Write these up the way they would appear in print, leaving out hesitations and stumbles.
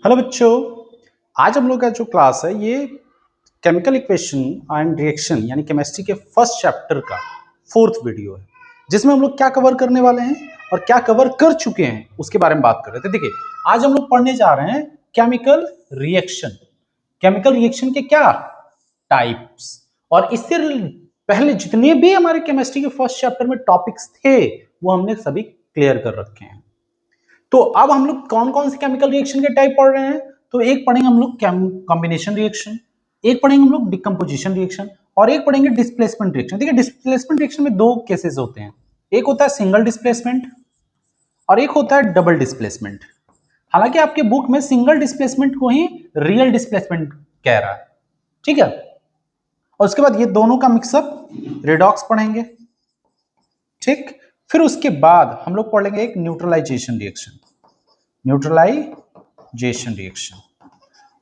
Hello बच्चों। आज हम लोग का जो क्लास है ये केमिकल इक्वेशन एंड रिएक्शन यानी केमिस्ट्री के फर्स्ट चैप्टर का फोर्थ वीडियो है, जिसमें हम लोग क्या कवर करने वाले हैं और क्या कवर कर चुके हैं उसके बारे में बात कर रहे थे। देखिए, आज हम लोग पढ़ने जा रहे हैं केमिकल रिएक्शन। केमिकल रिएक्शन के क्या टाइप्स, और इससे पहले जितने भी हमारे केमिस्ट्री के फर्स्ट चैप्टर में टॉपिक्स थे वो हमने सभी क्लियर कर रखे हैं। तो अब हम लोग कौन कौन से केमिकल रिएक्शन के टाइप पढ़ रहे हैं, तो एक पढ़ेंगे हम लोग कॉम्बिनेशन रिएक्शन, एक पढ़ेंगे हम लोग डिकम्पोजिशन रिएक्शन, और एक पढ़ेंगे डिस्प्लेसमेंट रिएक्शन। देखिए, डिस्प्लेसमेंट रिएक्शन में दो केसेस होते हैं, एक होता है सिंगल डिस्प्लेसमेंट और एक होता है डबल डिस्प्लेसमेंट। हालांकि आपके बुक में सिंगल डिस्प्लेसमेंट को ही रियल डिस्प्लेसमेंट कह रहा है, ठीक है। और उसके बाद ये दोनों का मिक्सअप रिडॉक्स पढ़ेंगे, ठीक। फिर उसके बाद हम लोग पढ़ेंगे एक न्यूट्रलाइजेशन रिएक्शन, न्यूट्रलाइजेशन रिएक्शन,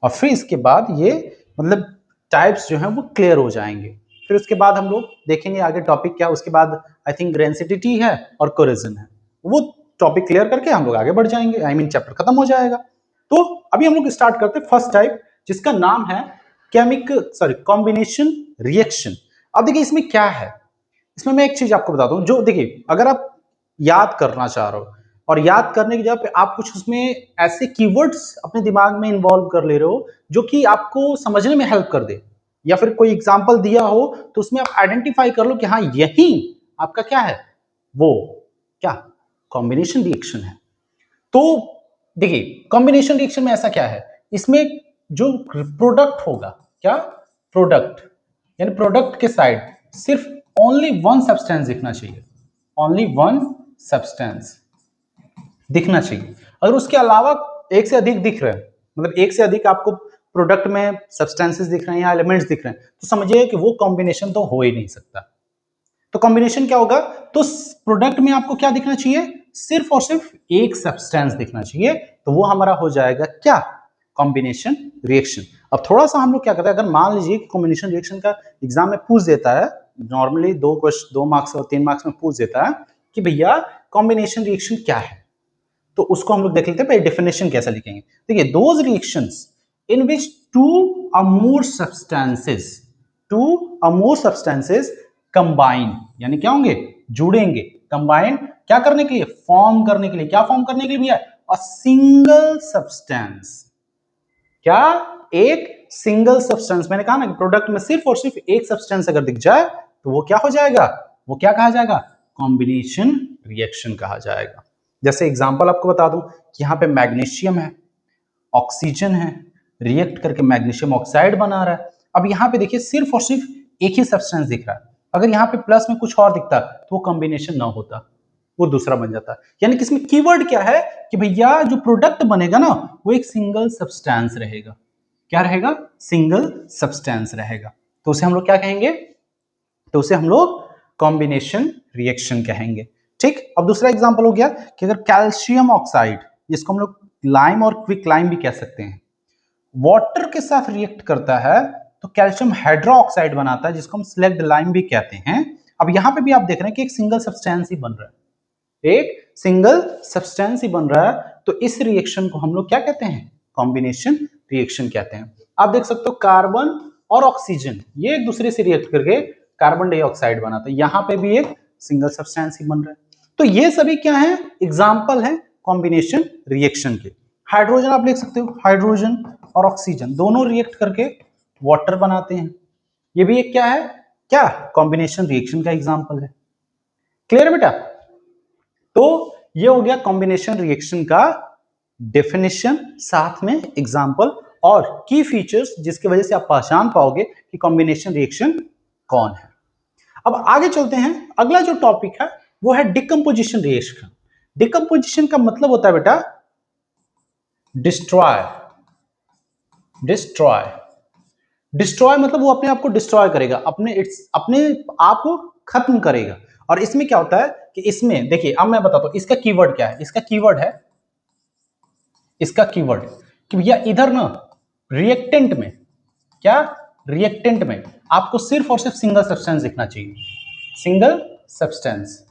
और फिर इसके बाद ये मतलब टाइप्स जो हैं वो क्लियर हो जाएंगे। फिर उसके बाद हम लोग देखेंगे आगे टॉपिक क्या, उसके बाद आई थिंक रेंसिडिटी है और कोरेजन है, वो टॉपिक क्लियर करके हम लोग आगे बढ़ जाएंगे, आई मीन चैप्टर खत्म हो जाएगा। तो अभी हम लोग स्टार्ट करते हैं फर्स्ट टाइप, जिसका नाम है कॉम्बिनेशन रिएक्शन। अब देखिए इसमें क्या है, इसमें मैं एक चीज आपको बताता हूं, जो देखिए अगर आप याद करना चाह रहे हो और याद करने की जगह पे आप कुछ उसमें ऐसे कीवर्ड्स अपने दिमाग में इन्वॉल्व कर ले रहे हो जो कि आपको समझने में हेल्प कर दे, या फिर कोई एग्जांपल दिया हो तो उसमें आप आइडेंटिफाई कर लो कि हाँ यही आपका क्या है, वो क्या कॉम्बिनेशन रिएक्शन है। तो देखिए कॉम्बिनेशन रिएक्शन में ऐसा क्या है, इसमें जो प्रोडक्ट होगा, क्या प्रोडक्ट, यानी प्रोडक्ट के साइड सिर्फ ओनली वन सब्सटेंस दिखना चाहिए, ओनली वन सब्सटेंस दिखना चाहिए। अगर उसके अलावा एक से अधिक दिख रहे हैं, मतलब एक से अधिक आपको प्रोडक्ट में सब्सटेंसेस दिख रहे हैं या एलिमेंट्स दिख रहे हैं, तो समझिए कि वो कॉम्बिनेशन तो हो ही नहीं सकता। तो कॉम्बिनेशन क्या होगा, तो प्रोडक्ट में आपको क्या दिखना चाहिए, सिर्फ और सिर्फ एक सब्सटेंस दिखना चाहिए, तो वो हमारा हो जाएगा क्या, कॉम्बिनेशन रिएक्शन। अब थोड़ा सा हम लोग क्या करते हैं, अगर मान लीजिए कि कॉम्बिनेशन रिएक्शन का एग्जाम में पूछ देता है, नॉर्मली दो मार्क्स और 3 मार्क्स में पूछ देता है कि भैया कॉम्बिनेशन रिएक्शन क्या है, तो उसको हम लोग देख लेते हैं डेफिनेशन कैसा लिखेंगे। देखिए, those reactions in which two or more substances combine, यानी क्या होंगे, जुड़ेंगे, कंबाइन क्या करने के लिए, फॉर्म करने के लिए, क्या फॉर्म करने के लिए भैया, अ सिंगल सब्सटेंस, क्या, एक सिंगल सब्सटेंस। मैंने कहा ना कि प्रोडक्ट में सिर्फ और सिर्फ एक सब्सटेंस अगर दिख जाए तो वो क्या हो जाएगा, वो क्या कहा जाएगा, कॉम्बिनेशन रिएक्शन कहा जाएगा। जैसे एग्जांपल आपको बता दूं कि यहाँ पे मैग्नीशियम है, ऑक्सीजन है, रिएक्ट करके मैग्नीशियम ऑक्साइड बना रहा है। अब यहाँ पे देखिए सिर्फ और सिर्फ एक ही सब्सटेंस दिख रहा है, अगर यहाँ पे प्लस में कुछ और दिखता तो वो कॉम्बिनेशन ना होता, वो दूसरा बन जाता है। यानी कि इसमें कीवर्ड क्या है कि भैया जो प्रोडक्ट बनेगा ना वो एक सिंगल सब्सटेंस रहेगा, क्या रहेगा, सिंगल सब्सटेंस रहेगा, तो उसे हम लोग क्या कहेंगे, तो उसे हम लोग कॉम्बिनेशन रिएक्शन कहेंगे, ठीक। अब दूसरा एग्जांपल हो गया कि अगर कैल्शियम ऑक्साइड, जिसको हम लोग लाइम और क्विक लाइम भी कह सकते हैं, वाटर के साथ रिएक्ट करता है तो कैल्शियम हाइड्रोक्साइड बनाता है, जिसको हम स्लेग्ड लाइम भी कहते हैं। अब यहां पे भी आप देख रहे हैं कि एक सिंगल सब्सटेंस ही बन रहा है, एक सिंगल सब्सटेंस ही बन रहा है, तो इस रिएक्शन को हम लोग क्या कहते हैं, कॉम्बिनेशन रिएक्शन कहते हैं। आप देख सकते हो कार्बन और ऑक्सीजन ये एक दूसरे से रिएक्ट करके कार्बन डाइऑक्साइड बनाता है, यहां पे भी एक सिंगल सब्सटेंस ही बन रहा है। तो ये सभी क्या है, एग्जाम्पल है कॉम्बिनेशन रिएक्शन के। हाइड्रोजन आप लिख सकते हो, हाइड्रोजन और ऑक्सीजन दोनों रिएक्ट करके वाटर बनाते हैं, ये भी एक क्या है, क्या कॉम्बिनेशन रिएक्शन का एग्जाम्पल है। क्लियर बेटा, तो ये हो गया कॉम्बिनेशन रिएक्शन का डेफिनेशन, साथ में एग्जांपल और की फीचर्स जिसकी वजह से आप पहचान पाओगे कि कॉम्बिनेशन रिएक्शन कौन है। अब आगे चलते हैं, अगला जो टॉपिक है वो है डिकम्पोजिशन रिएक्शन। डिकम्पोजिशन का मतलब होता है बेटा डिस्ट्रॉय, डिस्ट्रॉय, डिस्ट्रॉय मतलब वो अपने आप को डिस्ट्रॉय करेगा, अपने आप को खत्म करेगा। और इसमें क्या होता है कि इसमें देखिए, अब मैं बताता हूं इसका कीवर्ड क्या है, इसका कीवर्ड है, इसका कीवर्ड कि भैया इधर ना रिएक्टेंट में, क्या रिएक्टेंट में आपको सिर्फ और सिर्फ सिंगल सब्सटेंस दिखना चाहिए, सिंगल सब्सटेंस।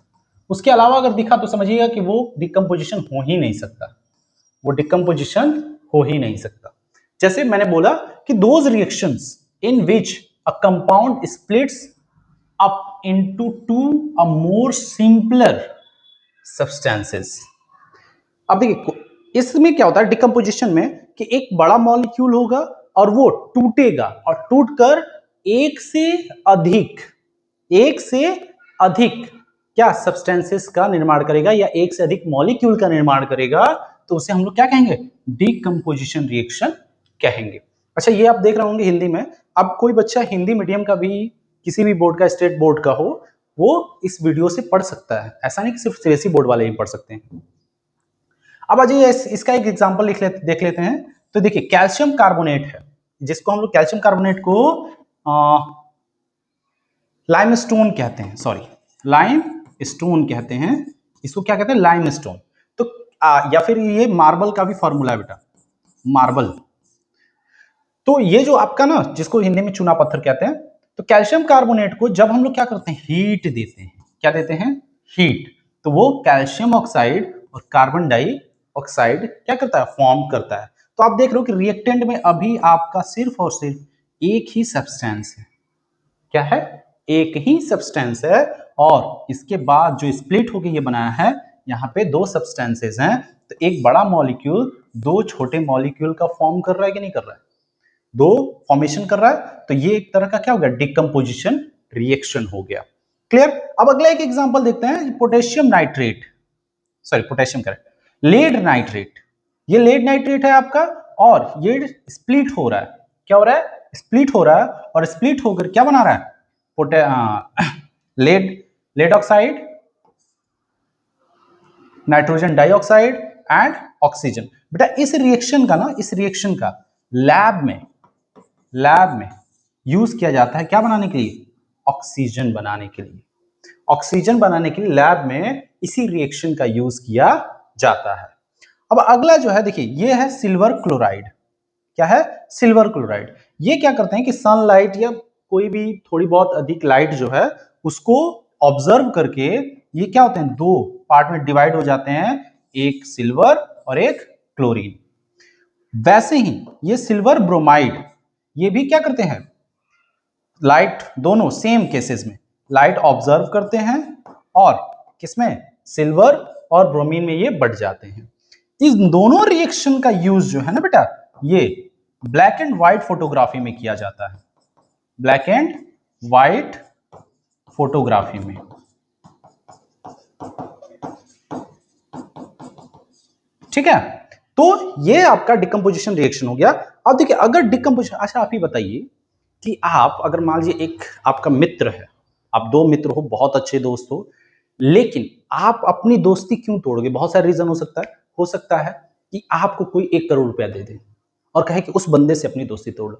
उसके अलावा अगर दिखा तो समझिएगा कि वो डिकम्पोजिशन हो ही नहीं सकता, वो डिकम्पोजिशन हो ही नहीं सकता। जैसे मैंने बोला कि those reactions in which a compound splits up into two a more simpler substances. अब देखिए इसमें क्या होता है डिकम्पोजिशन में कि एक बड़ा मॉलिक्यूल होगा और वो टूटेगा और टूटकर एक से अधिक एक से अधिक क्या सब्सटेंसेस का निर्माण करेगा या एक से अधिक मॉलिक्यूल का निर्माण करेगा, तो उसे हम लोग क्या कहेंगे, डिकम्पोजिशन रिएक्शन कहेंगे। अच्छा ये आप देख रहे होंगे हिंदी में, अब कोई बच्चा हिंदी मीडियम का भी किसी भी बोर्ड का स्टेट बोर्ड का हो वो इस वीडियो से पढ़ सकता है, ऐसा नहीं कि सिर्फ सीबीएसई बोर्ड वाले ही पढ़ सकते हैं। अब आज इसका एक एग्जांपल देख लेते हैं। तो देखिए कैल्शियम कार्बोनेट है जिसको हम लोग कैल्शियम कार्बोनेट को लाइम स्टोन कहते हैं, सॉरी लाइम स्टोन कहते हैं, इसको क्या कहते हैं, लाइम स्टोन। तो या फिर ये मार्बल का भी फॉर्मूला है बेटा, मार्बल। तो ये जो आपका ना जिसको हिंदी में चूना पत्थर कहते हैं, तो कैल्शियम कार्बोनेट को जब हम लोग क्या करते हैं, हीट देते हैं, क्या देते हैं, हीट, तो वो कैल्शियम ऑक्साइड और कार्बन डाई ऑक्साइड क्या करता है, फॉर्म करता है। तो आप देख रहे हो कि रिएक्टेंट में अभी आपका सिर्फ और सिर्फ एक ही सब्सटेंस है, क्या है, एक ही सब्सटेंस है, और इसके बाद जो स्प्लिट होकर ये बनाया है यहाँ पे दो सब्सटेंसेस हैं, तो एक बड़ा मॉलिक्यूल दो छोटे मॉलिक्यूल का फॉर्म कर रहा है कि नहीं कर रहा है, दो फॉर्मेशन कर रहा है, तो ये एक तरह का क्या हो गया, डिकम्पोजिशन रिएक्शन हो गया। क्लियर। अब अगला एक एग्जांपल देखते हैं, पोटेशियम नाइट्रेट, सॉरी पोटेशियम करें, लेड नाइट्रेट। ये लेड नाइट्रेट है आपका और ये स्प्लिट हो रहा है, क्या हो रहा है, स्प्लिट हो रहा है, और स्प्लिट होकर क्या बना रहा है, lead lead oxide, nitrogen dioxide and oxygen. बेटा इस रिएक्शन का ना, इस रिएक्शन का लैब में यूज किया जाता है क्या बनाने के लिए, ऑक्सीजन बनाने के लिए। ऑक्सीजन बनाने के लिए लैब में इसी रिएक्शन का यूज किया जाता है। अब अगला जो है देखिए ये है सिल्वर क्लोराइड, क्या है, सिल्वर क्लोराइड। ये क्या करते हैं कि सनलाइट या कोई भी थोड़ी बहुत अधिक लाइट जो है उसको ऑब्जर्व करके ये क्या होते हैं, दो पार्ट में डिवाइड हो जाते हैं, एक सिल्वर और एक क्लोरीन। वैसे ही ये सिल्वर ब्रोमाइड ये भी क्या करते हैं, लाइट, दोनों सेम केसेस में लाइट ऑब्जर्व करते हैं और किसमें, सिल्वर और ब्रोमीन में ये बढ़ जाते हैं। इस दोनों रिएक्शन का यूज जो है ना बेटा, ये ब्लैक एंड व्हाइट फोटोग्राफी में किया जाता है, ब्लैक एंड व्हाइट फोटोग्राफी में। ठीक है, तो ये आपका डिकम्पोजिशन रिएक्शन हो गया। अब देखिए अगर डिकम्पोजिशन, अच्छा आप ही बताइए कि आप अगर मान लीजिए एक आपका मित्र है, आप दो मित्र हो, बहुत अच्छे दोस्त हो, लेकिन आप अपनी दोस्ती क्यों तोड़ोगे, बहुत सारे रीजन हो सकता है कि आपको कोई 1 करोड़ रुपया दे दे और कहे कि उस बंदे से अपनी दोस्ती तोड़ लो,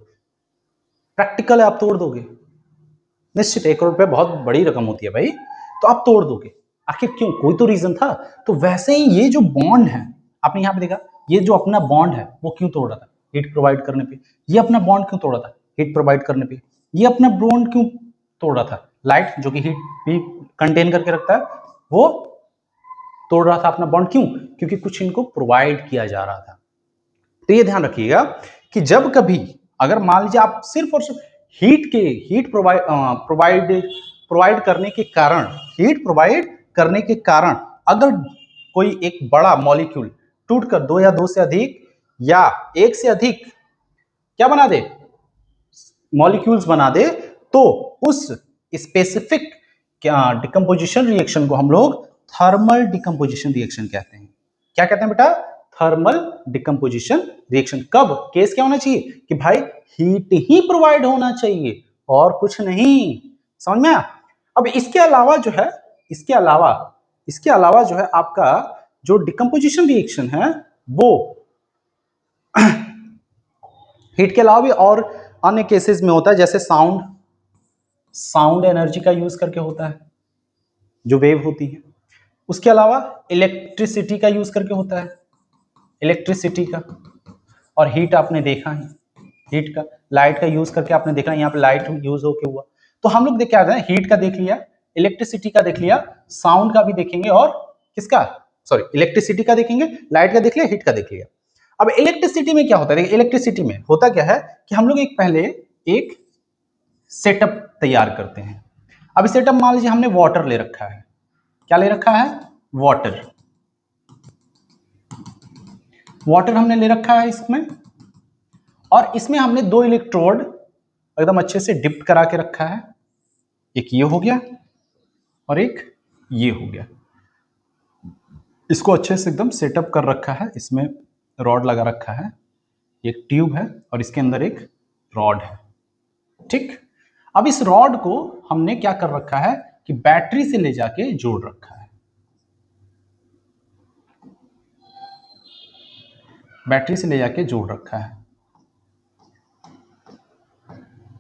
प्रैक्टिकल है आप तोड़ दोगे, निश्चित 1 करोड़ रुपया बहुत बड़ी रकम होती है भाई, तो आप तोड़ दोगे, आखिर क्यों, कोई तो रीजन था। तो वैसे ही ये जो बॉन्ड है आपने यहाँ पे देखा, ये जो अपना बॉन्ड है वो क्यों तोड़ रहा था, हीट प्रोवाइड करने पे। ये अपना बॉन्ड क्यों तोड़ा था, हीट प्रोवाइड करने पे। ये अपना बॉन्ड क्यों तोड़ रहा था, लाइट जो कि हीट भी कंटेन करके रखता है वो तोड़ रहा था अपना बॉन्ड, क्यों, क्योंकि कुछ इनको प्रोवाइड किया जा रहा था। तो ये ध्यान रखिएगा कि जब कभी अगर मान लीजिए आप सिर्फ और सिर्फ हीट प्रोवाइड करने के कारण, हीट प्रोवाइड करने के कारण अगर कोई एक बड़ा मॉलिक्यूल टूटकर दो या दो से अधिक या एक से अधिक क्या बना दे, मॉलिक्यूल्स बना दे, तो उस स्पेसिफिक डिकम्पोजिशन रिएक्शन को हम लोग थर्मल डिकम्पोजिशन रिएक्शन कहते हैं। क्या कहते हैं बेटा, थर्मल डिकम्पोजिशन रिएक्शन। कब केस क्या होना चाहिए कि भाई हीट ही प्रोवाइड होना चाहिए और कुछ नहीं, समझ में आया। अब इसके अलावा जो है, इसके अलावा जो है आपका जो डिकम्पोजिशन रिएक्शन है वो हीट के अलावा भी और अन्य केसेस में होता है, जैसे साउंड एनर्जी का यूज करके होता है, जो वेव होती है। उसके अलावा इलेक्ट्रिसिटी का यूज करके होता है, इलेक्ट्रिसिटी का। और हीट आपने देखा है, हीट का, लाइट का यूज करके आपने देखा, यहाँ पे लाइट यूज होके हुआ। तो हम लोग देख क्या है, हीट का देख लिया, इलेक्ट्रिसिटी का देख लिया, साउंड का भी देखेंगे, और किसका, सॉरी इलेक्ट्रिसिटी का देखेंगे, लाइट का देख लिया, हीट का देख लिया। अब इलेक्ट्रिसिटी में क्या होता है, इलेक्ट्रिसिटी में होता क्या है कि हम लोग पहले एक सेटअप तैयार करते हैं। अब सेटअप मान लीजिए हमने वाटर ले रखा है, क्या ले रखा है, वाटर, वाटर हमने ले रखा है इसमें, और इसमें हमने दो इलेक्ट्रोड एकदम अच्छे से डिप करा के रखा है, एक ये हो गया और एक ये हो गया। इसको अच्छे से एकदम सेटअप कर रखा है, इसमें रॉड लगा रखा है, एक ट्यूब है और इसके अंदर एक रॉड है, ठीक। अब इस रॉड को हमने क्या कर रखा है कि बैटरी से ले जाके जोड़ रखा है, बैटरी से ले जाके जोड़ रखा है,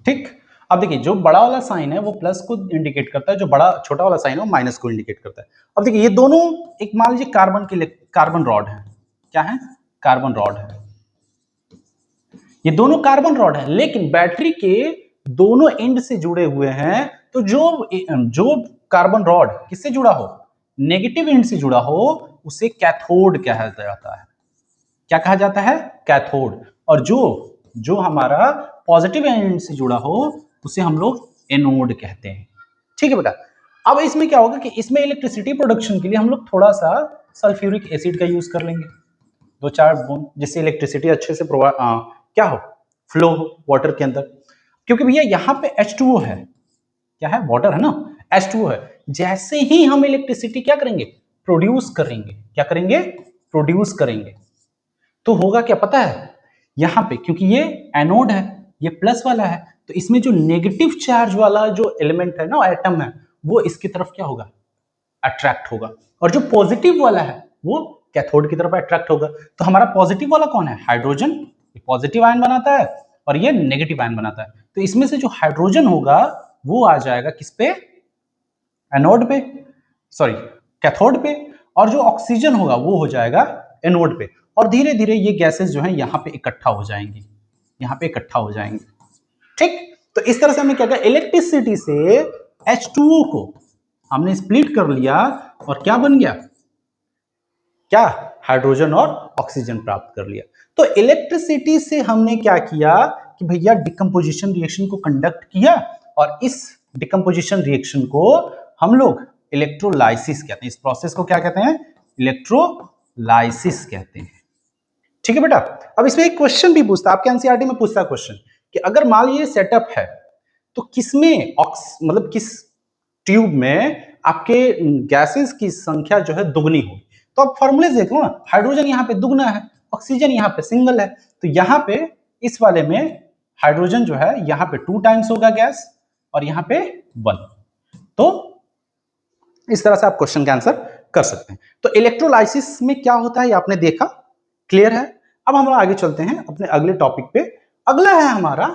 ठीक। अब देखिए जो बड़ा वाला साइन है वो प्लस को इंडिकेट करता है, जो बड़ा छोटा वाला साइन है वो माइनस को इंडिकेट करता है। अब देखिए ये दोनों एक मान लीजिए कार्बन के लिए कार्बन रॉड है, क्या है, कार्बन रॉड है, ये दोनों कार्बन रॉड है, लेकिन बैटरी के दोनों एंड से जुड़े हुए हैं। तो जो कार्बन रॉड किससे जुड़ा हो, नेगेटिव एंड से जुड़ा हो, उसे कैथोड कहा जाता है। क्या कहा जाता है, कैथोड। और जो जो हमारा पॉजिटिव एंड से जुड़ा हो उसे हम लोग एनोड कहते हैं, ठीक है बेटा। अब इसमें क्या होगा कि इसमें इलेक्ट्रिसिटी प्रोडक्शन के लिए हम लोग थोड़ा सा सल्फ्यूरिक एसिड का यूज कर लेंगे, 2-4 बूंद, जिससे इलेक्ट्रिसिटी अच्छे से क्या हो, फ्लो हो वाटर के अंदर। क्योंकि भैया यहाँ पे H2O है, क्या है, वाटर है ना, H2O है। जैसे ही हम इलेक्ट्रिसिटी क्या करेंगे, प्रोड्यूस करेंगे, क्या करेंगे, प्रोड्यूस करेंगे, तो होगा क्या पता है, यहां पे क्योंकि ये एनोड है, ये प्लस वाला है, तो इसमें जो नेगेटिव चार्ज वाला जो एलिमेंट है ना, एटम है, वो इसकी तरफ क्या होगा, अट्रैक्ट होगा, और जो पॉजिटिव वाला है वो कैथोड की तरफ अट्रैक्ट होगा। तो हमारा पॉजिटिव वाला कौन है, हाइड्रोजन, ये पॉजिटिव आयन बनाता है और ये नेगेटिव आयन बनाता है। तो इसमें से जो हाइड्रोजन होगा वो आ जाएगा किस पे, एनोड पे, सॉरी कैथोड पे, और जो ऑक्सीजन होगा वो हो जाएगा एनोड पे। और धीरे धीरे ये गैसेस जो है यहाँ पे इकट्ठा हो जाएंगी, यहाँ पे इकट्ठा हो जाएंगी, ठीक। तो इस तरह से हमने क्या किया, इलेक्ट्रिसिटी से H2O को हमने स्प्लिट कर लिया और क्या बन गया, क्या, हाइड्रोजन और ऑक्सीजन प्राप्त कर लिया। तो इलेक्ट्रिसिटी से हमने क्या किया कि भैया डिकम्पोजिशन रिएक्शन को कंडक्ट किया, और इस डिकम्पोजिशन रिएक्शन को हम लोग इलेक्ट्रोलाइसिस कहते हैं। इस प्रोसेस को क्या कहते हैं, इलेक्ट्रोलाइसिस कहते हैं, ठीक है बेटा। अब इसमें एक क्वेश्चन भी पूछता है, आपके एनसीईआरटी में पूछता है क्वेश्चन कि अगर मान लीजिए सेटअप है तो किसमें मतलब किस ट्यूब में आपके गैसेस की संख्या जो है दुगनी होगी। तो आप फॉर्मूले देख लो ना, हाइड्रोजन यहाँ पे दुगना है, ऑक्सीजन यहाँ पे सिंगल है, तो यहाँ पे इस वाले में हाइड्रोजन जो है यहाँ पे 2 टाइम्स होगा गैस और यहाँ पे 1। तो इस तरह से आप क्वेश्चन का आंसर कर सकते हैं। तो इलेक्ट्रोलाइसिस में क्या होता है ये आपने देखा, क्लियर है। अब हम आगे चलते हैं अपने अगले टॉपिक पे। अगला है हमारा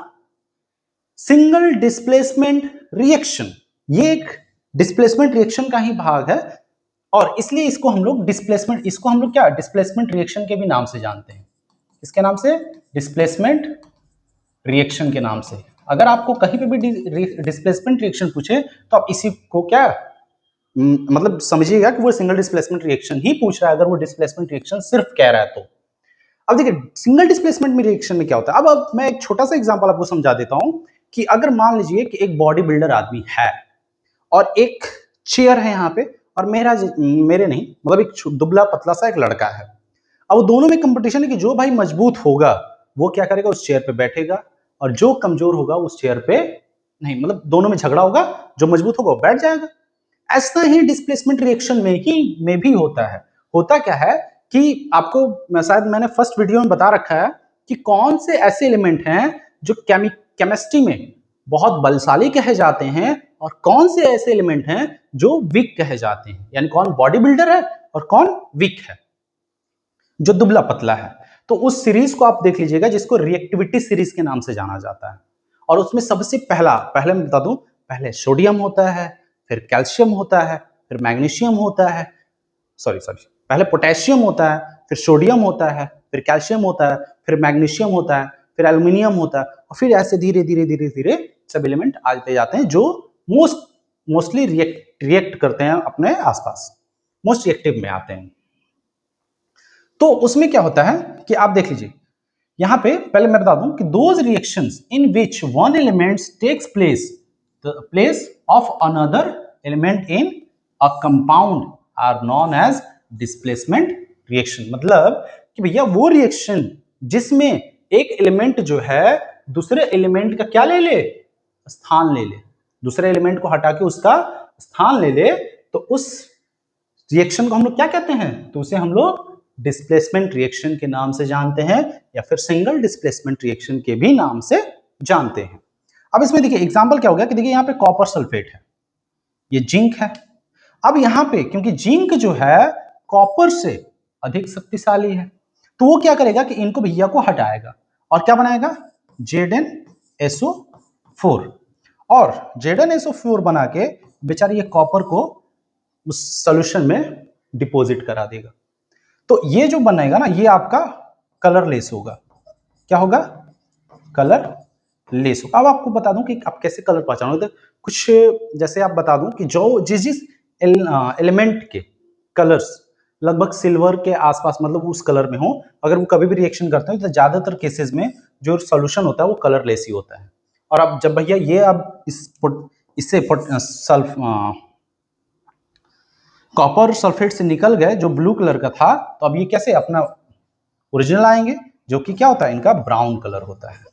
सिंगल डिस्प्लेसमेंट रिएक्शन। ये एक डिस्प्लेसमेंट रिएक्शन का ही भाग है, और इसलिए इसको हम लोग क्या डिस्प्लेसमेंट रिएक्शन के भी नाम से जानते हैं। इसके नाम से, डिस्प्लेसमेंट रिएक्शन के नाम से। अगर आपको कहीं पे भी डिस्प्लेसमेंट रिएक्शन पूछे तो आप इसी को क्या मतलब समझिएगा कि वो सिंगल डिस्प्लेसमेंट रिएक्शन ही पूछ रहा है, अगर वो डिस्प्लेसमेंट रिएक्शन सिर्फ कह रहा है तो। अब देखिए सिंगल डिस्प्लेसमेंट में रिएक्शन में क्या होता है। अब मैं एक छोटा सा एग्जांपल आपको समझा देता हूं कि अगर मान लीजिए कि एक बॉडी बिल्डर आदमी है और एक चेयर है यहाँ पे, और मेरे नहीं मतलब एक दुबला पतला सा एक लड़का है। अब दोनों में कंपटीशन है कि जो भाई मजबूत होगा वो क्या करेगा, उस चेयर पे बैठेगा, और जो कमजोर होगा उस चेयर पे नहीं, मतलब दोनों में झगड़ा होगा, जो मजबूत होगा वो बैठ जाएगा। ऐसा ही डिस्प्लेसमेंट रिएक्शन में भी होता है। होता क्या है कि आपको शायद मैंने फर्स्ट वीडियो में बता रखा है कि कौन से ऐसे एलिमेंट हैं जो केमिस्ट्री में बहुत बलशाली कहे जाते हैं, और कौन से ऐसे एलिमेंट हैं जो वीक कहे जाते हैं, यानी कौन बॉडी बिल्डर है और कौन वीक है, जो दुबला पतला है। तो उस सीरीज को आप देख लीजिएगा जिसको रिएक्टिविटी सीरीज के नाम से जाना जाता है। और उसमें सबसे पहले मैं बता दूं, पहले सोडियम होता है, फिर कैल्शियम होता है, फिर मैग्नीशियम होता है, सॉरी पहले पोटेशियम होता है, फिर सोडियम होता है, फिर कैल्शियम होता है, फिर मैग्नीशियम होता है, फिर एल्यूमिनियम होता है, और फिर ऐसे धीरे धीरे धीरे धीरे सब एलिमेंट आते जाते हैं जो मोस्टली रिएक्ट करते हैं अपने आसपास, मोस्ट रिएक्टिव में आते हैं। तो उसमें क्या होता है कि आप देख लीजिए, यहां पे पहले मैं बता दूं कि those reactions in which one element takes place the place of another element in a compound are known as displacement reaction. मतलब कि भैया वो रिएक्शन जिसमें एक एलिमेंट जो है दूसरे एलिमेंट का क्या ले ले, स्थान ले ले, दूसरे एलिमेंट को हटा के उसका स्थान ले ले, तो उस रिएक्शन को हम लोग क्या कहते हैं, तो उसे हम लोग डिस्प्लेसमेंट रिएक्शन के नाम से जानते हैं, या फिर सिंगल डिस्प्लेसमेंट रिएक्शन के भी नाम से जानते हैं। अब इसमें देखिए एग्जांपल क्या हो गया कि देखिए यहां पे कॉपर सल्फेट है, ये जिंक है। अब यहां पे क्योंकि जिंक जो है कॉपर से अधिक शक्तिशाली है, तो वो क्या करेगा कि इनको भैया को हटाएगा और क्या बनाएगा, Zn SO4। और Zn SO4 बना के बेचारी ये कॉपर को उस सॉल्यूशन में डिपॉजिट करा देगा। तो ये जो बनेगा ना, ये आपका कलरलेस होगा। क्या होगा, कलरलेस होगा। अब आपको बता दूं कि आप कैसे कलर पहचानोगे। तो कुछ जैसे आप बता दूं कि जो जिस एलिमेंट के कलर्स लगभग सिल्वर के आसपास, मतलब उस कलर में हो, अगर वो कभी भी रिएक्शन करते हैं तो ज्यादातर केसेस में जो सॉल्यूशन होता है वो कलरलेस ही होता है। और अब जब भैया ये अब इससे सल्फ कॉपर सल्फेट से निकल गए जो ब्लू कलर का था, तो अब ये कैसे अपना ओरिजिनल आएंगे, जो कि क्या होता है, इनका ब्राउन कलर होता है।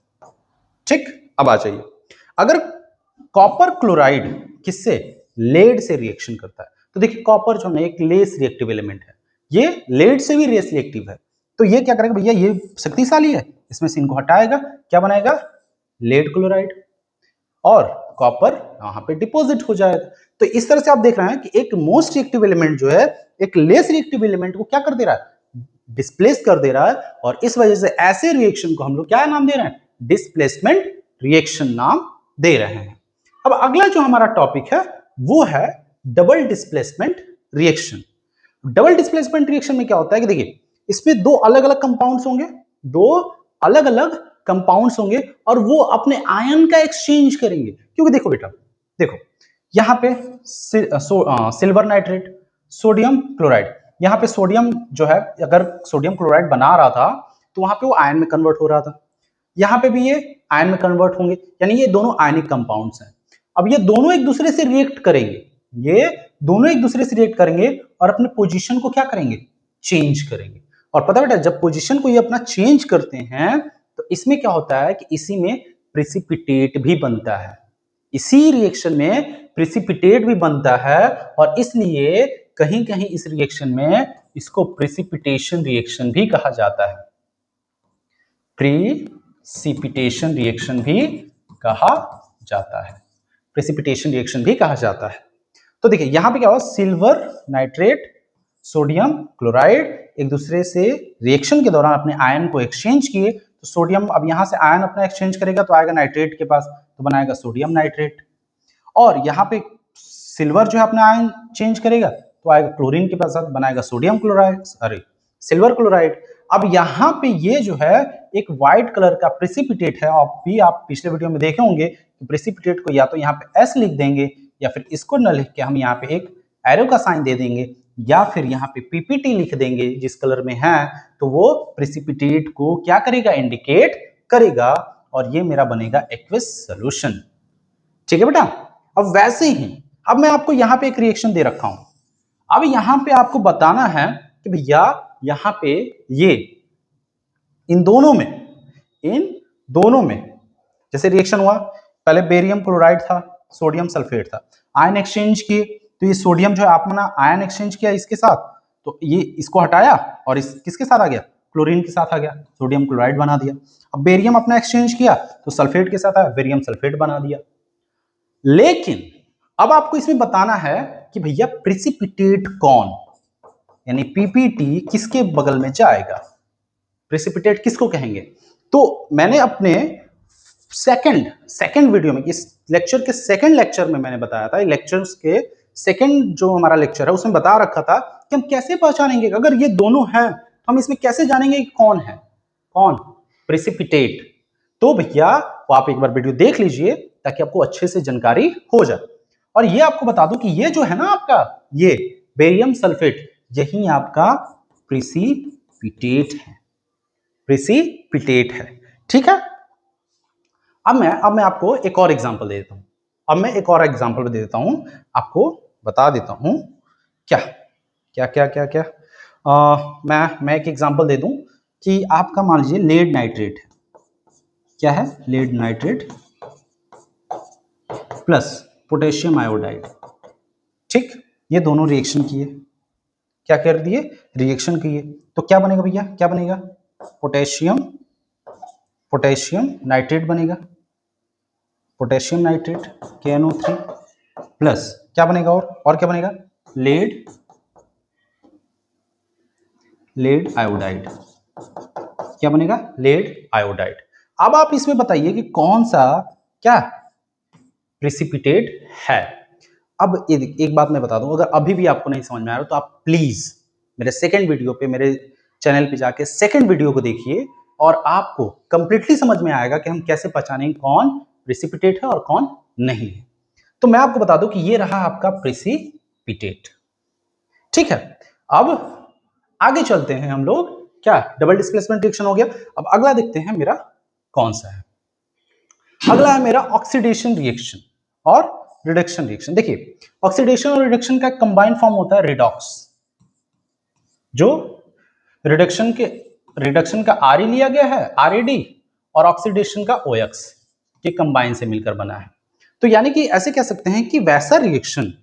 ठीक, अब आ जाइए, अगर कॉपर क्लोराइड किससे, लेड से रिएक्शन करता है, तो देखिए कॉपर जो है एक लेस रिएक्टिव एलिमेंट है, ये लेड से भी लेस रिएक्टिव है, तो ये क्या करेगा भैया, ये शक्तिशाली है, इसमें से इनको हटाएगा, क्या बनाएगा, लेड क्लोराइड, और कॉपर यहां पे डिपॉजिट हो जाएगा। तो इस तरह से आप देख रहे हैं कि एक मोस्ट रिएक्टिव एलिमेंट जो है एक लेस रिएक्टिव एलिमेंट को क्या कर दे रहा है, डिस्प्लेस कर दे रहा है, और इस वजह से ऐसे रिएक्शन को हम लोग क्या नाम दे रहे हैं, डिस्प्लेसमेंट रिएक्शन नाम दे रहे हैं। अब अगला जो हमारा टॉपिक है वो है double displacement reaction. Double displacement reaction में क्या होता है कि देखिए इसमें दो अलग अलग कंपाउंड्स होंगे, दो अलग अलग कंपाउंड्स होंगे, और वो अपने आयन का एक्सचेंज करेंगे। क्योंकि देखो बेटा, देखो यहां पे सिल्वर नाइट्रेट, सोडियम क्लोराइड, यहाँ पे सोडियम जो है, अगर सोडियम क्लोराइड बना रहा था तो वहां पे वो आयन में कन्वर्ट हो रहा था, यहाँ पे भी ये आयन में कन्वर्ट होंगे, यानी ये दोनों आयनिक कंपाउंड्स हैं। अब ये दोनों एक दूसरे से रिएक्ट करेंगे, ये दोनों एक दूसरे से रिएक्ट करेंगे और अपने पोजीशन को क्या करेंगे, चेंज करेंगे। और पता बेटा, जब पोजीशन को ये अपना चेंज करते हैं तो इसमें क्या होता है कि इसी में प्रेसिपिटेट भी बनता है, इसी रिएक्शन में प्रेसिपिटेट भी बनता है, और इसलिए कहीं कहीं इस रिएक्शन में इसको प्रेसिपिटेशन रिएक्शन भी कहा जाता है, प्रेसिपिटेशन रिएक्शन भी कहा जाता है, प्रेसिपिटेशन रिएक्शन भी कहा जाता है। तो देखिए यहां पे क्या हुआ, सिल्वर नाइट्रेट, सोडियम क्लोराइड एक दूसरे से रिएक्शन के दौरान अपने आयन को एक्सचेंज किए, तो सोडियम अब यहां से आयन अपना एक्सचेंज करेगा तो आएगा नाइट्रेट के पास, तो बनाएगा सोडियम नाइट्रेट, और यहाँ पे सिल्वर जो है अपना आयन चेंज करेगा तो आएगा क्लोरीन के पास, बनाएगा सोडियम क्लोराइड, अरे सिल्वर क्लोराइड। अब यहाँ पे ये जो है एक व्हाइट कलर का प्रेसिपिटेट है, आप भी आप पिछले वीडियो में देखे होंगे कि प्रेसिपिटेट को या तो यहाँ पे S लिख देंगे, या फिर इसको न लिख के हम यहाँ पे एक एरो का साइन दे देंगे, या फिर यहाँ पे PPT लिख देंगे जिस कलर में है, तो वो प्रेसिपिटेट को क्या करेगा, इंडिकेट करेगा, और ये मेरा बनेगा एक्वस सॉल्यूशन। ठीक है बेटा, अब वैसे ही अब मैं आपको यहां पे एक रिएक्शन दे रखा हूं, अब यहां पे आपको बताना है कि भैया यहां पे ये इन दोनों में जैसे रिएक्शन हुआ, पहले बेरियम क्लोराइड था, सोडियम सल्फेट था, आयन एक्सचेंज किए, तो ये सोडियम जो है अपना आयन एक्सचेंज किया इसके साथ, तो ये इसको हटाया और इस किसके साथ आ गया, क्लोरीन के साथ आ गया, सोडियम क्लोराइड बना दिया। अब बेरियम अपना एक्सचेंज किया तो सल्फेट के साथ आया, बेरियम सल्फेट बना दिया। लेकिन अब आपको इसमें बताना है कि भैया प्रेसिपिटेट कौन, यानी पीपीटी किसके बगल में जाएगा, प्रेसिपिटेट किसको कहेंगे। तो मैंने अपने सेकंड वीडियो में, इस लेक्चर के सेकंड लेक्चर में मैंने बताया था, लेक्चर्स के सेकंड जो हमारा लेक्चर है उसमें बता रखा था कि हम कैसे पहचानेंगे, अगर ये दोनों हैं तो हम इसमें कैसे जानेंगे कि कौन है, कौन प्रेसिपिटेट। तो भैया वो आप एक बार वीडियो देख लीजिए ताकि आपको अच्छे से जानकारी हो जाए। और ये आपको बता दूं कि ये जो है ना आपका, ये बेरियम सल्फेट, यही आपका प्रेसिपिटेट प्रेसिपिटेट है, प्रेसिपिटेट है। ठीक है, अब मैं आपको एक और एग्जांपल दे देता हूं। अब मैं एक और एग्जांपल दे देता हूं, आपको बता देता हूं क्या क्या क्या क्या क्या मैं एक एग्जांपल दे दूं कि आपका मान लीजिए लेड नाइट्रेट है। क्या है? Lead nitrate plus potassium iodide. ठीक, ये दोनों रिएक्शन किए, क्या कर दिए? रिएक्शन किए, तो क्या बनेगा भैया? क्या बनेगा? पोटेशियम पोटेशियम नाइट्रेट बनेगा, पोटेशियम नाइट्रेट KNO3 प्लस क्या बनेगा? और क्या बनेगा? Lead lead iodide. क्या बनेगा? Lead iodide. अब आप इसमें बताइए कि कौन सा क्या प्रेसिपिटेट है। अब एक बात मैं बता दूं, अगर अभी भी आपको नहीं समझ में आ रहा तो आप प्लीज मेरे सेकंड वीडियो पे, मेरे चैनल पे जाके सेकंड वीडियो को देखिए और आपको कंप्लीटली समझ में आएगा कि हम कैसे पहचानेंगे कौन प्रेसिपिटेट है और कौन नहीं है। तो मैं आपको बता दूं कि ये रहा आपका प्रेसिपिटेट। ठीक है, अब आगे चलते हैं हम लोग। क्या? डबल डिस्प्लेसमेंट रिएक्शन हो गया। अब अगला देखते हैं मेरा कौन सा है। अगला है मेरा ऑक्सीडेशन रिएक्शन और रिडक्शन रिएक्शन। देखिए, ऑक्सीडेशन और रिडक्शन का कंबाइंड फॉर्म होता है रिडॉक्स, जो रिडक्शन का आर लिया गया है RAD और ऑक्सीडेशन का OX के कंबाइन से मिलकर बना है। तो यानी कि ऐसे कह सकते हैं कि वैसा reaction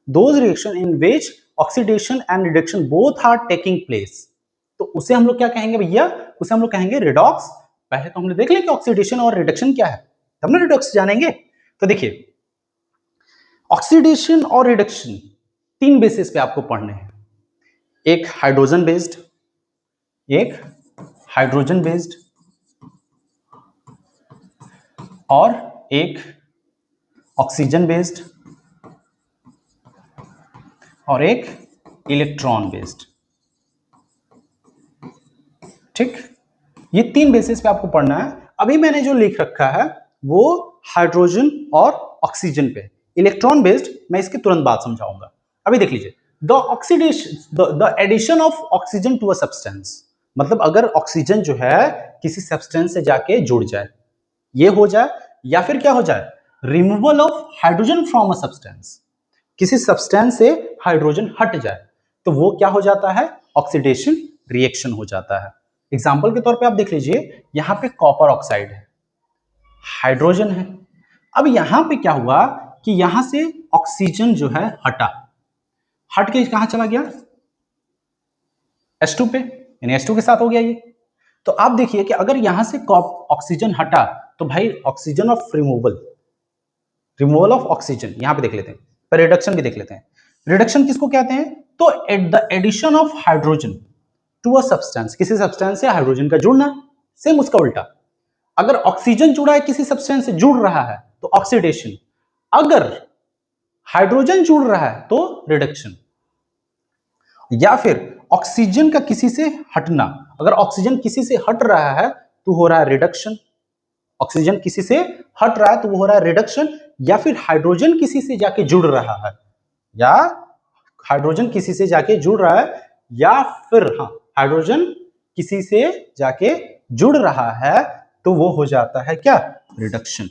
those reaction in which oxidation and reduction both are taking place, तो उसे हम लोग क्या कहेंगे भैया? उसे हम लोग कहेंगे रिडॉक्स। पहले तो हमने देख लिया कि ऑक्सीडेशन और रिडक्शन क्या है, तब ना रिडॉक्स जानेंगे। तो देखिए, ऑक्सीडेशन और रिडक्शन 3 बेसिस पे आपको पढ़ने हैं। एक हाइड्रोजन बेस्ड और एक ऑक्सीजन बेस्ड और एक इलेक्ट्रॉन बेस्ड। ठीक, ये 3 बेसिस पे आपको पढ़ना है। अभी मैंने जो लिख रखा है वो हाइड्रोजन और ऑक्सीजन पे, इलेक्ट्रॉन बेस्ड मैं इसके तुरंत बाद समझाऊंगा। अभी देख लीजिए, the addition of oxygen to a substance, मतलब अगर ऑक्सीजन जो है किसी सब्सटेंस से जाके जुड़ जाए, ये हो जाए, या फिर क्या हो जाए? Removal of hydrogen from a substance, किसी सब्सटेंस से हाइड्रोजन हट जाए, तो वो क्या हो जाता है? ऑक्सीडेशन रिएक्शन हो जाता है। एग्जाम्पल के तौर पे आप देख लीजिए, यहां पे कॉपर ऑक्साइड है, हाइड्रोजन है। अब यहां पे क्या हुआ कि यहां से ऑक्सीजन जो है हट के कहां चला गया? H2 पे, यानी H2 के साथ हो गया ये। तो आप देखिए कि अगर यहां से ऑक्सीजन हटा तो भाई oxygen of removal of oxygen यहां पे देख लेते हैं, पर रिडक्शन भी देख लेते हैं। रिडक्शन किसको कहते हैं? तो at the addition of hydrogen to a substance, किसी सब्सटेंस से हाइड्रोजन का जुड़ना। सेम उसका उल्टा, अगर ऑक्सीजन जुड़ा है किसी सब्सटेंस से, जुड़ रहा है तो ऑक्सीडेशन, अगर हाइड्रोजन जुड़ रहा है तो रिडक्शन। या फिर ऑक्सीजन का किसी से हटना, अगर ऑक्सीजन किसी से हट रहा है तो हो रहा है रिडक्शन, ऑक्सीजन किसी से हट रहा है तो वो हो रहा है रिडक्शन। या फिर हाइड्रोजन किसी से जाके जुड़ रहा है, या हाइड्रोजन किसी से जाके जुड़ रहा है, या फिर हाँ, हाइड्रोजन किसी से जाके जुड़ रहा है तो वो हो जाता है क्या? रिडक्शन।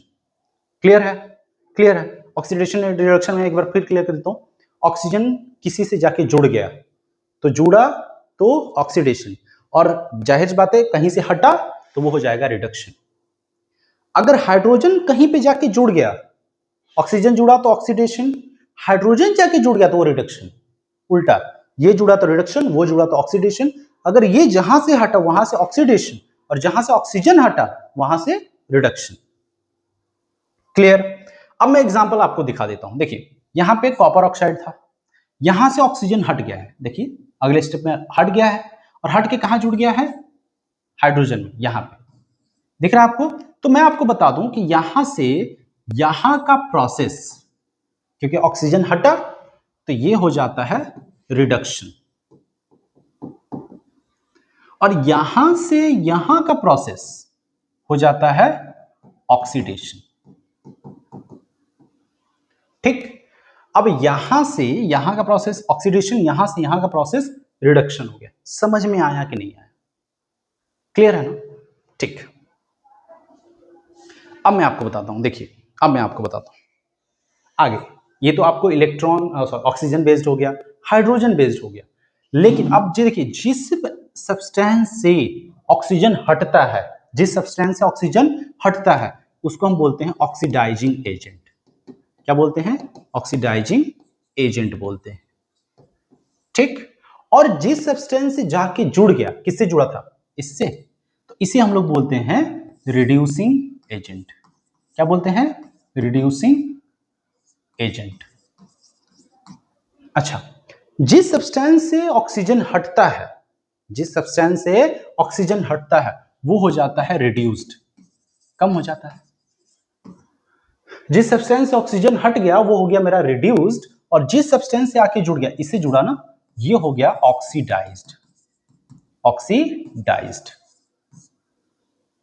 क्लियर है? क्लियर है? ऑक्सीडेशन एंड रिडक्शन में एक बार फिर क्लियर कर देता हूं। ऑक्सीजन किसी से जाके जुड़ गया तो जुड़ा तो ऑक्सीडेशन, और जाहिर बात है कहीं से हटा तो वो हो जाएगा रिडक्शन। अगर हाइड्रोजन कहीं पे जाके जुड़ गया, ऑक्सीजन जुड़ा तो ऑक्सीडेशन, हाइड्रोजन जाके जुड़ गया तो वो रिडक्शन। उल्टा, ये जुड़ा तो रिडक्शन, वो जुड़ा तो ऑक्सीडेशन। अगर ये जहां से हटा वहां से ऑक्सीडेशन, और जहां से ऑक्सीजन हटा वहां से रिडक्शन। क्लियर? अब मैं एग्जांपल आपको दिखा देता हूं। देखिए, यहां पे कॉपर ऑक्साइड था, यहां से ऑक्सीजन हट गया है, देखिए अगले स्टेप में हट गया है, और हट के कहां जुड़ गया है? हाइड्रोजन में, यहां पे दिख रहा है आपको? तो मैं आपको बता दूं कि यहां से यहां का प्रोसेस, क्योंकि ऑक्सीजन हटा तो ये हो जाता है रिडक्शन, और यहां से यहां का प्रोसेस हो जाता है ऑक्सीडेशन। ठीक, अब यहां से यहां का प्रोसेस ऑक्सीडेशन, यहां से यहां का प्रोसेस रिडक्शन हो गया। समझ में आया कि नहीं आया? क्लियर है ना? ठीक, अब मैं आपको बताता हूं, देखिए अब मैं आपको बताता हूं आगे। ये तो आपको इलेक्ट्रॉन ऑक्सीजन बेस्ड हो गया, हाइड्रोजन बेस्ड हो गया। लेकिन अब जी देखिए, जिस सब्सटेंस से ऑक्सीजन हटता है, जिस सब्सटेंस से ऑक्सीजन हटता है उसको हम बोलते हैं ऑक्सीडाइजिंग एजेंट। क्या बोलते हैं? ऑक्सीडाइजिंग एजेंट बोलते हैं। ठीक, और जिस सब्सटेंस से जाके जुड़ गया, किससे जुड़ा था? इससे, तो इसे हम लोग बोलते हैं रिड्यूसिंग एजेंट। क्या बोलते हैं? Reducing agent. अच्छा, जिस सब्सटेंस से ऑक्सीजन हटता है, जिस सब्सटेंस से ऑक्सीजन हटता है वो हो जाता है रिड्यूस्ड, कम हो जाता है। जिस सब्सटेंस से ऑक्सीजन हट गया वो हो गया मेरा रिड्यूस्ड, और जिस सब्सटेंस से आके जुड़ गया, इससे जुड़ा ना, ये हो गया ऑक्सीडाइज्ड। Oxidised,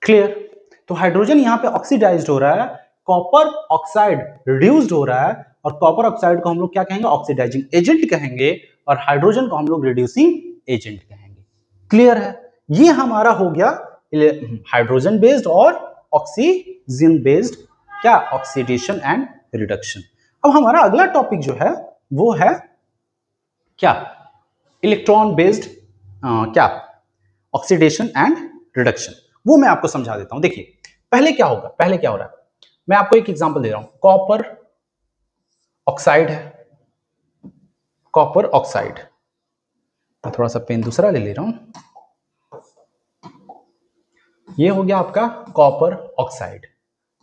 clear? तो हाइड्रोजन यहां पे ऑक्सीडाइज्ड हो रहा है, कॉपर ऑक्साइड रिड्यूस्ड हो रहा है, और कॉपर ऑक्साइड को हम लोग क्या कहेंगे? ऑक्सीडाइजिंग एजेंट कहेंगे, और हाइड्रोजन को हम लोग रिड्यूसिंग एजेंट कहेंगे। क्लियर है? ये हमारा हो गया हाइड्रोजन बेस्ड और ऑक्सीजन बेस्ड क्या? Oxidation and reduction. अब हमारा अगला टॉपिक जो है वो है क्या? इलेक्ट्रॉन बेस्ड क्या? Oxidation and reduction. वो मैं आपको समझा देता हूं। देखिए पहले क्या होगा, पहले क्या हो रहा है, मैं आपको एक एग्जांपल दे रहा हूं। कॉपर ऑक्साइड है, कॉपर ऑक्साइड। मैं थोड़ा सा पेन दूसरा ले रहा हूं। ये हो गया आपका कॉपर ऑक्साइड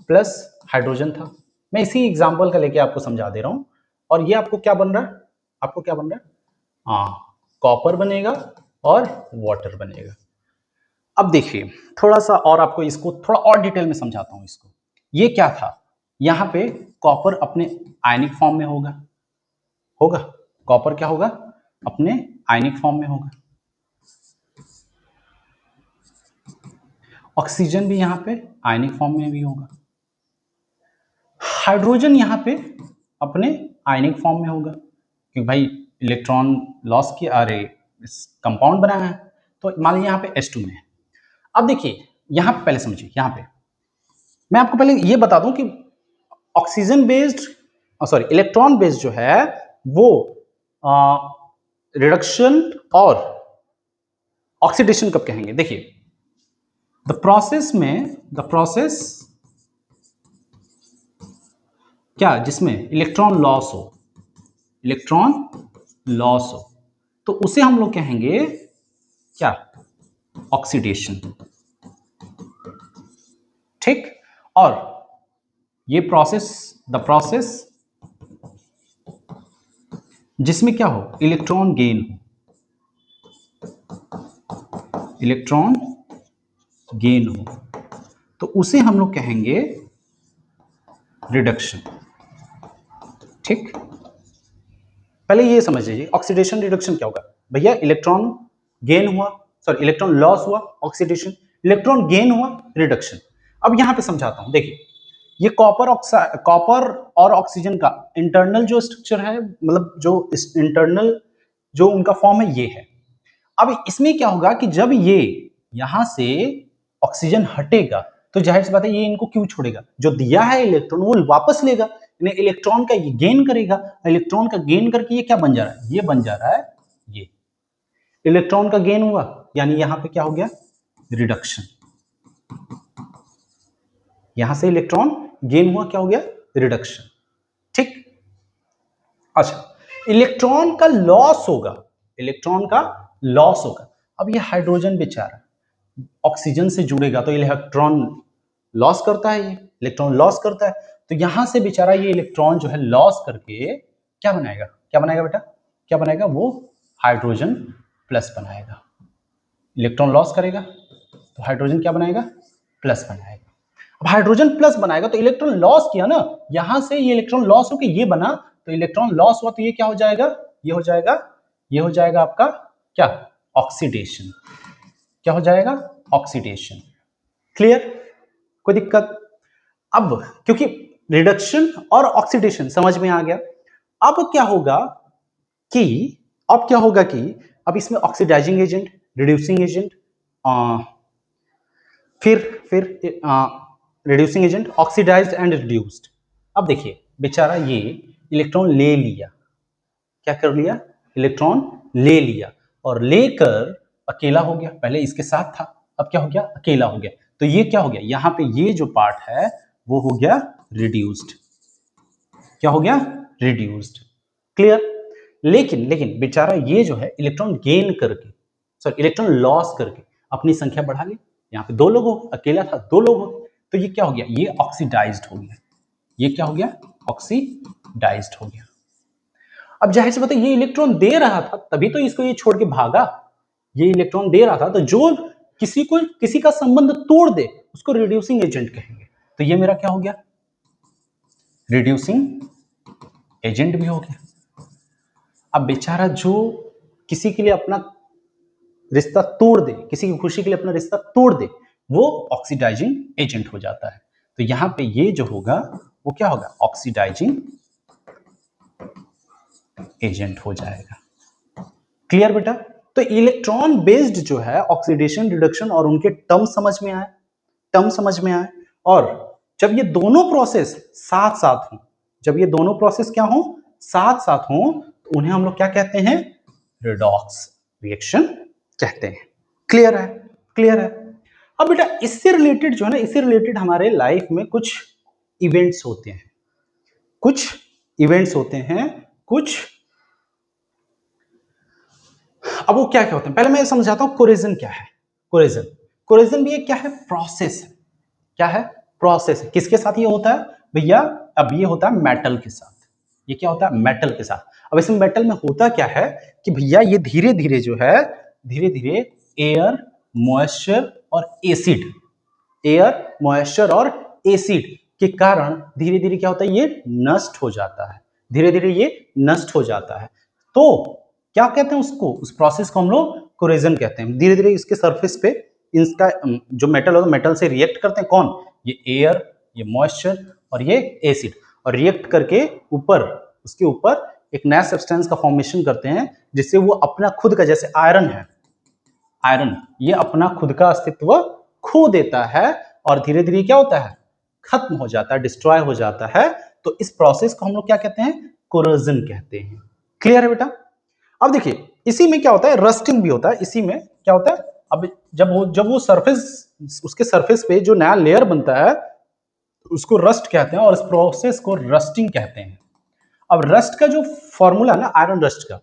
प्लस हाइड्रोजन था। मैं इसी एग्जांपल का लेके आपको समझा दे रहा हूं। और ये आपको क्या बन रहा है? आपको क्या बन रहा है? हाँ, कॉपर बनेगा और वाटर बनेगा। अब देखिए थोड़ा सा और आपको इसको थोड़ा और डिटेल में समझाता हूं इसको। ये क्या था? यहां पे कॉपर अपने आयनिक फॉर्म में होगा, होगा कॉपर क्या होगा? अपने आयनिक फॉर्म में होगा। ऑक्सीजन भी यहां पे आयनिक फॉर्म में भी होगा। हाइड्रोजन यहां पे अपने आयनिक फॉर्म में होगा, क्योंकि भाई इलेक्ट्रॉन लॉस की अरे कंपाउंड बनाया है, तो मान लीजिए यहां पे H2 में है। अब देखिए यहां पे पहले समझिए, यहां पे मैं आपको पहले ये बता दूं कि oxygen based sorry electron based जो है वो रिडक्शन और ऑक्सीडेशन कब कहेंगे? देखिए द प्रोसेस क्या? जिसमें इलेक्ट्रॉन लॉस हो, इलेक्ट्रॉन लॉस हो, तो उसे हम लोग कहेंगे क्या? ऑक्सीडेशन। ठीक, और ये प्रोसेस, द प्रोसेस जिसमें क्या हो? इलेक्ट्रॉन गेन हो, इलेक्ट्रॉन गेन हो, तो उसे हम लोग कहेंगे रिडक्शन। ठीक, पहले ये समझ लीजिए ऑक्सीडेशन रिडक्शन क्या होगा। भैया इलेक्ट्रॉन गेन हुआ, सॉरी इलेक्ट्रॉन लॉस हुआ ऑक्सीडेशन, इलेक्ट्रॉन गेन हुआ रिडक्शन। अब यहां पे समझाता हूं। देखिए ये कॉपर ऑक्साइड, कॉपर और ऑक्सीजन का इंटरनल जो स्ट्रक्चर है, मतलब जो इंटरनल जो उनका फॉर्म है ये है। अब इसमें क्या होगा कि जब ये यहां से ऑक्सीजन हटेगा तो जाहिर सी बात है ये इनको क्यों छोड़ेगा? जो दिया है इलेक्ट्रॉन वो वापस लेगा, इलेक्ट्रॉन का ये गेन करेगा। इलेक्ट्रॉन का गेन करके ये क्या बन जा रहा है? ये बन जा रहा है ये इलेक्ट्रॉन का गेन हुआ, यानी यहां पे क्या हो गया? रिडक्शन। यहां से इलेक्ट्रॉन गेन हुआ, क्या हो गया? रिडक्शन। ठीक, अच्छा इलेक्ट्रॉन का लॉस होगा, इलेक्ट्रॉन का लॉस होगा। अब ये हाइड्रोजन बेचारा ऑक्सीजन से जुड़ेगा तो इलेक्ट्रॉन लॉस करता है, ये इलेक्ट्रॉन लॉस करता है, तो यहां से बेचारा ये इलेक्ट्रॉन जो है लॉस करके क्या बनाएगा? क्या बनाएगा बेटा? क्या बनाएगा? वो हाइड्रोजन प्लस बनाएगा। इलेक्ट्रॉन लॉस करेगा तो हाइड्रोजन क्या बनाएगा? प्लस बनाएगा। अब हाइड्रोजन प्लस बनाएगा तो इलेक्ट्रॉन लॉस किया ना, यहां से ये इलेक्ट्रॉन लॉस होकर ये बना, तो इलेक्ट्रॉन लॉस हुआ तो ये क्या हो जाएगा? ये हो जाएगा, ये हो जाएगा आपका क्या? ऑक्सीडेशन। क्या हो जाएगा? ऑक्सीडेशन। क्लियर? कोई दिक्कत? अब क्योंकि रिडक्शन और ऑक्सीडेशन समझ में आ गया, अब क्या होगा कि अब क्या होगा कि अब इसमें ऑक्सीडाइजिंग एजेंट, रिड्यूसिंग एजेंट, फिर reducing agent, oxidised and reduced. अब देखिए बेचारा ये इलेक्ट्रॉन ले लिया, क्या कर लिया, इलेक्ट्रॉन ले लिया और लेकर अकेला हो गया। पहले इसके साथ था, अब क्या हो गया, अकेला हो गया। तो ये क्या हो गया, यहां पे ये जो पार्ट है वो हो गया रिड्यूस्ड। क्या हो गया, रिड्यूस्ड। क्लियर। लेकिन लेकिन बेचारा ये जो है इलेक्ट्रॉन गेन करके, सॉरी इलेक्ट्रॉन लॉस करके अपनी संख्या बढ़ा ली। यहाँ पे 2 लोग हो, अकेला था 2 लोग हो, तो ये क्या हो गया, ये ऑक्सीडाइज्ड हो गया। ये क्या हो गया, ऑक्सीडाइज्ड हो गया। अब जाहिर सी बात है ये इलेक्ट्रॉन दे रहा था, तभी तो इसको ये छोड़ के भागा। ये इलेक्ट्रॉन दे रहा था, तो जो किसी का संबंध तोड़ दे उसको रिड्यूसिंग एजेंट कहेंगे। तो ये मेरा क्या हो गया, रिड्यूसिंग एजेंट भी हो गया। अब बेचारा जो किसी के लिए अपना रिश्ता तोड़ दे, किसी की खुशी के लिए अपना रिश्ता तोड़ दे, वो ऑक्सीडाइजिंग एजेंट हो जाता है। तो यहां पे ये जो होगा वो क्या होगा, ऑक्सीडाइजिंग एजेंट हो जाएगा। क्लियर बेटा। तो इलेक्ट्रॉन बेस्ड जो है ऑक्सीडेशन रिडक्शन और उनके टर्म समझ में आए, टर्म समझ में आए। और जब ये दोनों प्रोसेस साथ साथ हो, जब ये दोनों प्रोसेस क्या हो, साथ साथ हो, तो उन्हें हम लोग क्या कहते हैं, रिडॉक्स रिएक्शन कहते हैं। क्लियर है, क्लियर है। अब बेटा इससे रिलेटेड जो है ना, इससे रिलेटेड हमारे लाइफ में कुछ इवेंट्स होते हैं, कुछ इवेंट्स होते हैं, कुछ। अब वो क्या क्या होते हैं, पहले मैं समझाता हूं कोरिजन क्या है। कोरिजन, कोरिजन भी एक क्या है, प्रोसेस है। क्या है, प्रोसेस है। किसके साथ ये होता है भैया, अब ये होता है मेटल के साथ। ये क्या होता है, मेटल के साथ। अब इसमें मेटल में होता क्या है कि भैया ये धीरे धीरे जो है, धीरे धीरे एयर, मॉइस्चर और एसिड, एयर, मॉइस्चर और एसिड के कारण धीरे धीरे क्या होता है, ये नष्ट हो जाता है। धीरे धीरे ये नष्ट हो जाता है। तो क्या कहते हैं उसको, उस प्रोसेस को हम लोग कोरेजन कहते हैं। धीरे धीरे इसके सरफेस पे इसका जो मेटल होगा, मेटल से रिएक्ट करते हैं कौन, ये एयर, ये मॉइस्चर और ये एसिड, और रिएक्ट करके ऊपर, उसके ऊपर एक नया सब्सटेंस का फॉर्मेशन करते हैं, जिससे वो अपना खुद का, जैसे आयरन है, आयरन ये अपना खुद का अस्तित्व खो देता है और धीरे धीरे क्या होता है, खत्म हो जाता है, डिस्ट्रॉय हो जाता है। तो इस प्रोसेस को हम लोग क्या कहते हैं, कोरोजन कहते हैं। क्लियर है बेटा। अब देखिए इसी में क्या होता है, रस्टिंग भी होता है। इसी में क्या होता है, अब जब वो सरफेस, उसके सरफेस पे जो नया लेयर बनता है उसको रस्ट कहते हैं और इस प्रोसेस को रस्टिंग कहते हैं। अब रस्ट का जो फॉर्मूला है ना, आयरन रस्ट का,